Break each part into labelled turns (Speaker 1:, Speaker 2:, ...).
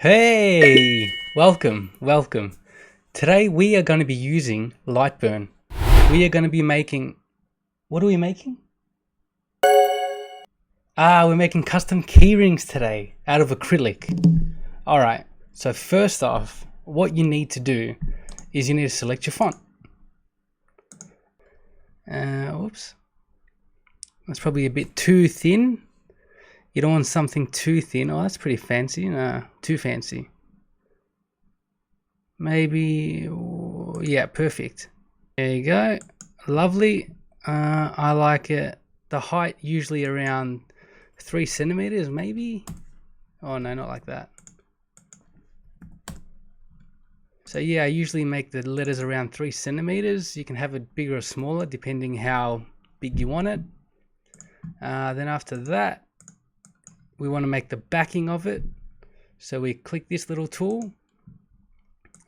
Speaker 1: Hey, welcome. Today we are going to be using Lightburn. We are going to be making, what are we making? We're making custom key rings today out of acrylic. All right, so first off, what you need to do is you need to select your font. Whoops, that's probably a bit too thin. You don't want something too thin. Oh, that's pretty fancy. No, too fancy. Maybe, yeah, perfect. There you go. Lovely. I like it. The height usually around 3 centimeters, maybe. Oh no, not like that. So yeah, I usually make the letters around 3 centimeters. You can have it bigger or smaller depending how big you want it. Then after that, we want to make the backing of it. So we click this little tool.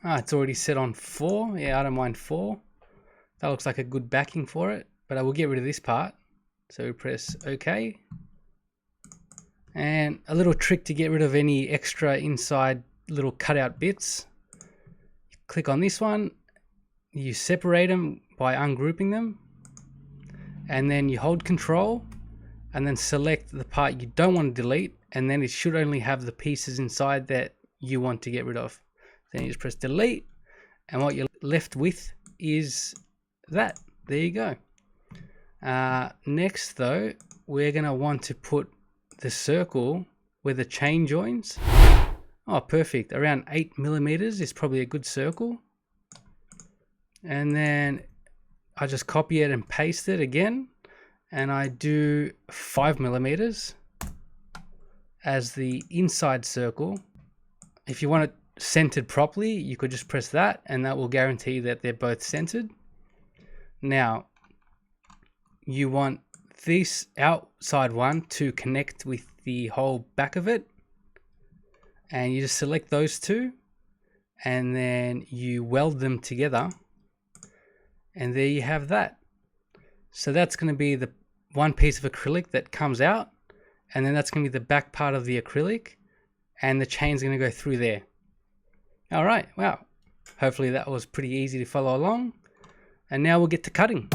Speaker 1: It's already set on 4. Yeah, I don't mind 4. That looks like a good backing for it, but I will get rid of this part. So we press OK. And a little trick to get rid of any extra inside little cutout bits. You click on this one, you separate them by ungrouping them, and then you hold Control and then select the part you don't want to delete, and then it should only have the pieces inside that you want to get rid of. Then you just press delete, and what you're left with is that. There you go. Next though, we're gonna want to put the circle where the chain joins. Oh, perfect. Around 8 millimeters is probably a good circle. And then I just copy it and paste it again, and I do 5 millimeters as the inside circle. If you want it centered properly, you could just press that, and that will guarantee that they're both centered. Now, you want this outside one to connect with the whole back of it, and you just select those two, and then you weld them together, and there you have that. So that's going to be the one piece of acrylic that comes out, and then that's going to be the back part of the acrylic, and the chain's going to go through there. All right, wow. Hopefully that was pretty easy to follow along. And now we'll get to cutting.